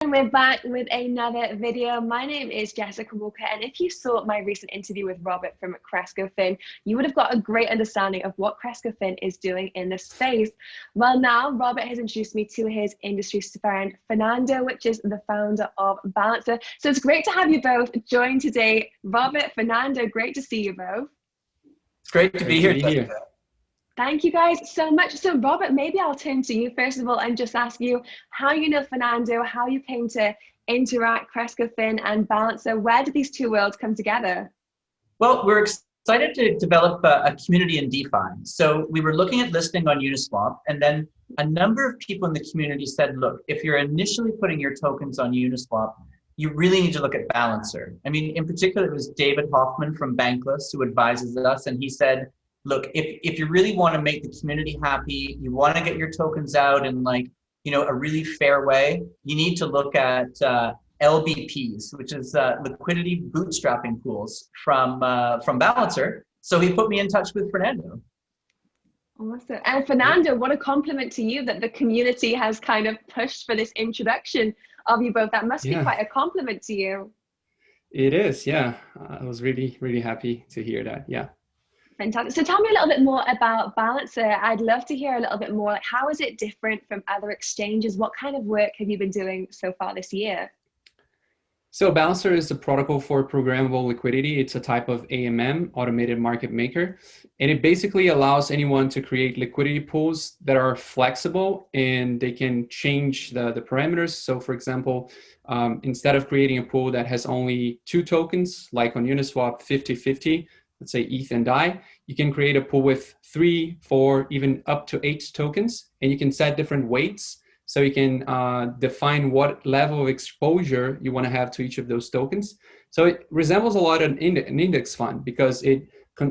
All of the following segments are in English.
And we're back with another video. My name is Jessica Walker, and if you saw my recent interview with Robert from CrescoFin, you would have got a great understanding of what CrescoFin is doing in the space. Well, now Robert has introduced me to his industry friend, Fernando, which is the founder of Balancer. So it's great to have you both join today. Robert, Fernando, great to see you both. It's great to be here. Thank you guys so much. So Robert, maybe I'll turn to you first of all and just ask you how you know Fernando, how you came to interact CrescoFin and Balancer. Where did these two worlds come together? Well, we're excited to develop a community in DeFi. So we were looking at listing on Uniswap, and then a number of people in the community said, look, if you're initially putting your tokens on Uniswap, you really need to look at Balancer. I mean, in particular, it was David Hoffman from Bankless who advises us, and he said, look, if you really want to make the community happy, you want to get your tokens out in a really fair way, you need to look at LBPs, which is liquidity bootstrapping pools from Balancer. So he put me in touch with Fernando. Awesome. And Fernando, what a compliment to you that the community has kind of pushed for this introduction of you both. That must be quite a compliment to you. It is, yeah. I was really, really happy to hear that, yeah. Fantastic. So tell me a little bit more about Balancer. I'd love to hear a little bit more. Like, how is it different from other exchanges? What kind of work have you been doing so far this year? So Balancer is a protocol for programmable liquidity. It's a type of AMM, automated market maker. And it basically allows anyone to create liquidity pools that are flexible and they can change the parameters. So for example, instead of creating a pool that has only 2 tokens, like on Uniswap 50-50, let's say ETH and DAI, you can create a pool with 3, 4, even up to 8 tokens, and you can set different weights. So you can define what level of exposure you want to have to each of those tokens. So it resembles a lot an index fund because it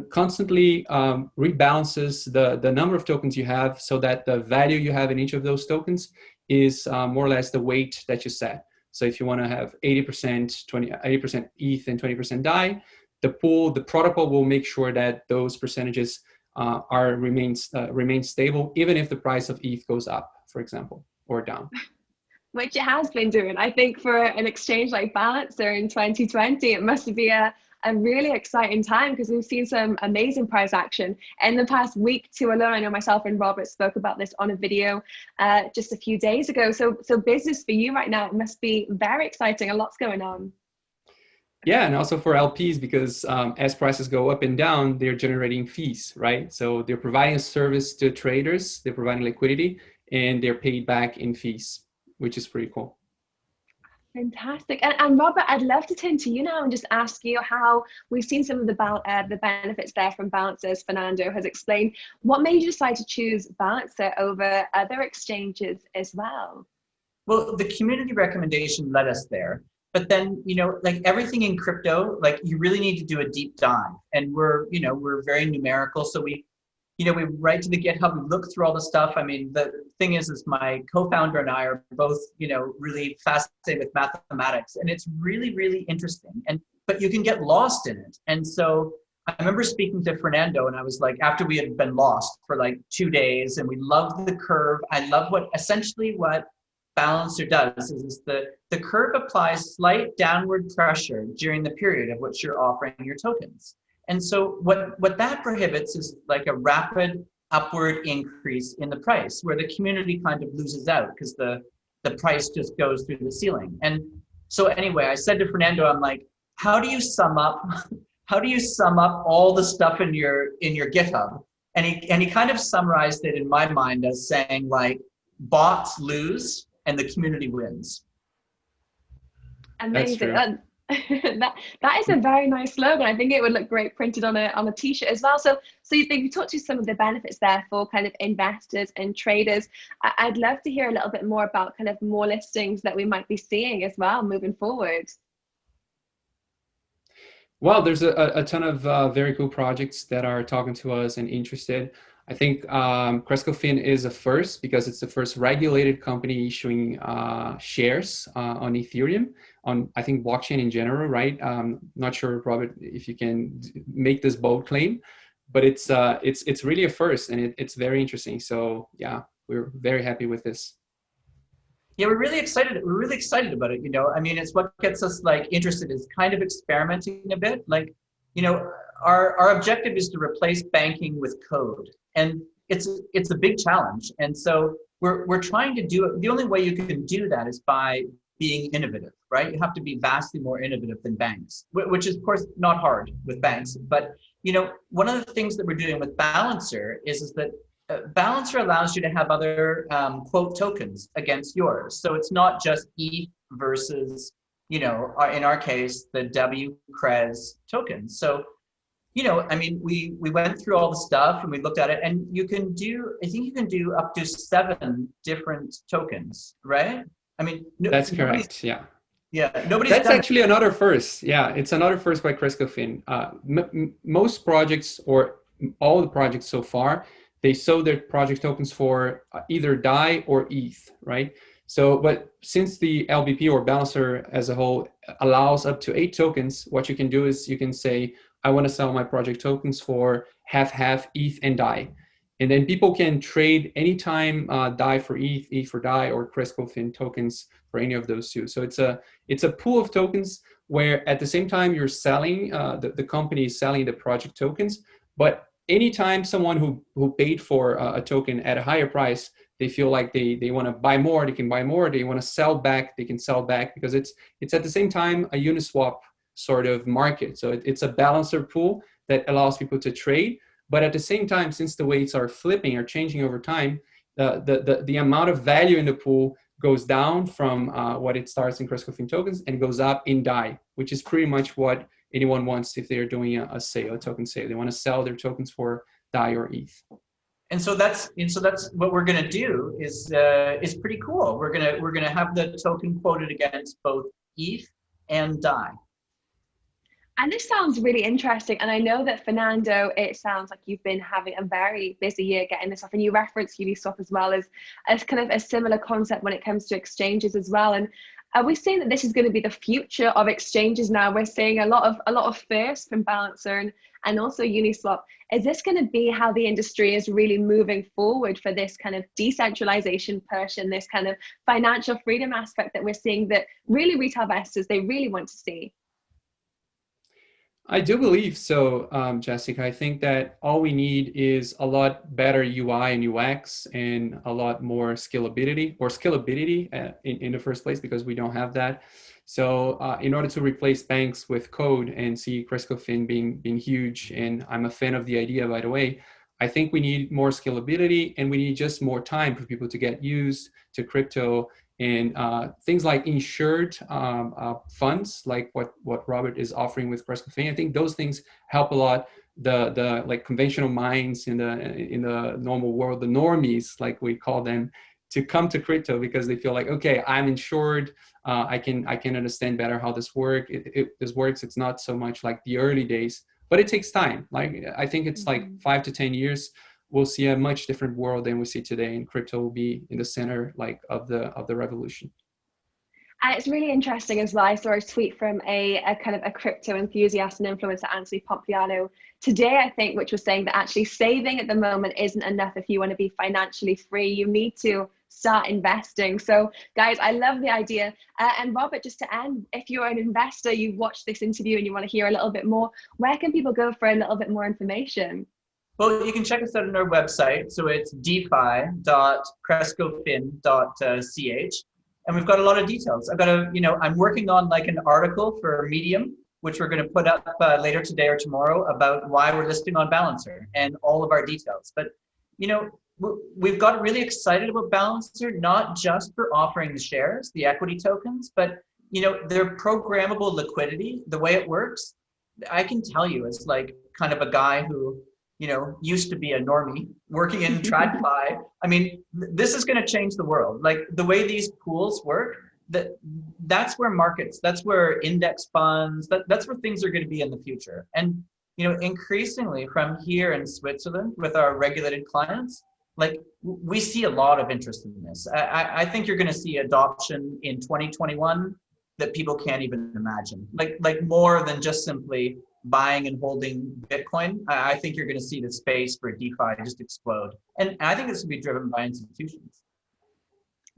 constantly rebalances the number of tokens you have so that the value you have in each of those tokens is more or less the weight that you set. So if you want to have 80% ETH and 20% DAI, the protocol will make sure that those percentages remain stable, even if the price of ETH goes up, for example, or down. Which it has been doing. I think for an exchange like Balancer in 2020, it must be a really exciting time because we've seen some amazing price action in the past week to alone. I know myself and Robert spoke about this on a video just a few days ago. So business for you right now, it must be very exciting. A lot's going on. Yeah, and also for LPs, because as prices go up and down, they're generating fees, right? So they're providing a service to traders, they're providing liquidity, and they're paid back in fees, which is pretty cool. Fantastic. And Robert, I'd love to turn to you now and just ask you how we've seen some of the benefits there from Balancer, as Fernando has explained. What made you decide to choose Balancer over other exchanges as well? Well, the community recommendation led us there. But then, like everything in crypto, like you really need to do a deep dive. And we're very numerical. So we write to the GitHub, we look through all the stuff. I mean, the thing is my co-founder and I are both, really fascinated with mathematics, and it's really, really interesting. But you can get lost in it. And so I remember speaking to Fernando, and I was like, after we had been lost for like 2 days, and we loved the curve. I love what Balancer does is the curve applies slight downward pressure during the period of which you're offering your tokens. And so what that prohibits is like a rapid upward increase in the price where the community kind of loses out because the price just goes through the ceiling. And so anyway, I said to Fernando, I'm like, how do you sum up all the stuff in your GitHub? And he kind of summarized it in my mind as saying like, bots lose and the community wins. Amazing. That is a very nice slogan. I think it would look great printed on a t-shirt as well. So you talked to some of the benefits there for kind of investors and traders. I'd love to hear a little bit more about kind of more listings that we might be seeing as well moving forward. Well, there's a ton of very cool projects that are talking to us and interested. I think CrescoFin is a first because it's the first regulated company issuing shares on Ethereum, on I think blockchain in general, right? Not sure, Robert, if you can make this bold claim, but it's really a first, and it's very interesting. So yeah, we're very happy with this. Yeah, we're really excited. We're really excited about it. I mean, it's what gets us like interested is kind of experimenting a bit. Like, our objective is to replace banking with code, and it's a big challenge. And so we're trying to do it. The only way you can do that is by being innovative, right? You have to be vastly more innovative than banks, which is of course not hard with banks. But one of the things that we're doing with Balancer is that Balancer allows you to have other quote tokens against yours. So it's not just ETH versus, in our case, the WCRES tokens. So, I mean, we went through all the stuff and we looked at it, and I think you can do up to 7 different tokens, right? I mean, That's correct. Yeah. Yeah, nobody's That's done actually another first. Yeah, it's another first by CrescoFin. Most projects, or all the projects so far, they sold their project tokens for either DAI or ETH, right? So, but since the LBP or Balancer as a whole allows up to 8 tokens, what you can do is you can say, I want to sell my project tokens for half ETH and DAI. And then people can trade anytime DAI for ETH, ETH for DAI, or CrescoFin tokens for any of those two. So it's a pool of tokens where at the same time you're selling, the company is selling the project tokens, but anytime someone who paid for a token at a higher price, they feel like they want to buy more, they can buy more. They want to sell back, they can sell back, because it's at the same time a Uniswap sort of market. So it's a balancer pool that allows people to trade. But at the same time, since the weights are flipping or changing over time, the amount of value in the pool goes down from what it starts in CrescoFin tokens and goes up in DAI, which is pretty much what anyone wants if they're doing a sale, a token sale. They want to sell their tokens for DAI or ETH. And so that's what we're going to do is pretty cool. We're gonna have the token quoted against both ETH and DAI. And this sounds really interesting. And I know that, Fernando, it sounds like you've been having a very busy year getting this off. And you referenced Uniswap as well as kind of a similar concept when it comes to exchanges as well. And are we seeing that this is going to be the future of exchanges now? We're seeing a lot of firsts from Balancer and also Uniswap. Is this going to be how the industry is really moving forward for this kind of decentralization push and this kind of financial freedom aspect that we're seeing that really retail investors, they really want to see? I do believe so, Jessica. I think that all we need is a lot better UI and UX and a lot more scalability in the first place, because we don't have that. So in order to replace banks with code and see CrescoFin being huge, and I'm a fan of the idea, by the way, I think we need more scalability, and we need just more time for people to get used to crypto. And things like insured funds, like what Robert is offering with CrescoFin, I think those things help a lot. The like conventional minds in the normal world, the normies, like we call them, to come to crypto because they feel like, okay, I'm insured. I can understand better how this works. This works. It's not so much like the early days, but it takes time. Like I think it's like 5 to 10 years. We'll see a much different world than we see today, and crypto will be in the center of the revolution. And it's really interesting as well. I saw a tweet from a kind of a crypto enthusiast and influencer, Anthony Pompliano, today, I think, which was saying that actually saving at the moment isn't enough if you want to be financially free. You need to start investing. So guys, I love the idea. And Robert, just to end, if you're an investor, you watch this interview and you want to hear a little bit more, where can people go for a little bit more information? Well, you can check us out on our website. So it's defi.crescofin.ch. And we've got a lot of details. I'm working on like an article for Medium, which we're going to put up later today or tomorrow about why we're listing on Balancer and all of our details. But, we've got really excited about Balancer, not just for offering the shares, the equity tokens, but, their programmable liquidity, the way it works, I can tell you, it's like kind of a guy who, used to be a normie working in TradFi. I mean, this is going to change the world. Like the way these pools work, that's where markets, that's where index funds, that's where things are going to be in the future. And, increasingly from here in Switzerland with our regulated clients, like we see a lot of interest in this. I think you're going to see adoption in 2021 that people can't even imagine. Like more than just simply buying and holding Bitcoin. I think you're going to see the space for DeFi just explode. And I think this will be driven by institutions.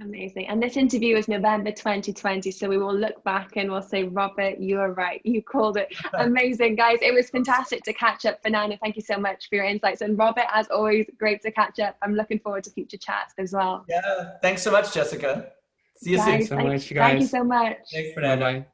Amazing. And this interview is November 2020. So we will look back and we'll say, Robert, you were right. You called it. Amazing, guys. It was fantastic to catch up. Fernando, thank you so much for your insights. And Robert, as always, great to catch up. I'm looking forward to future chats as well. Yeah. Thanks so much, Jessica. See you soon. Thanks so much, guys. Thank you so much. Thanks, Fernando. Bye-bye.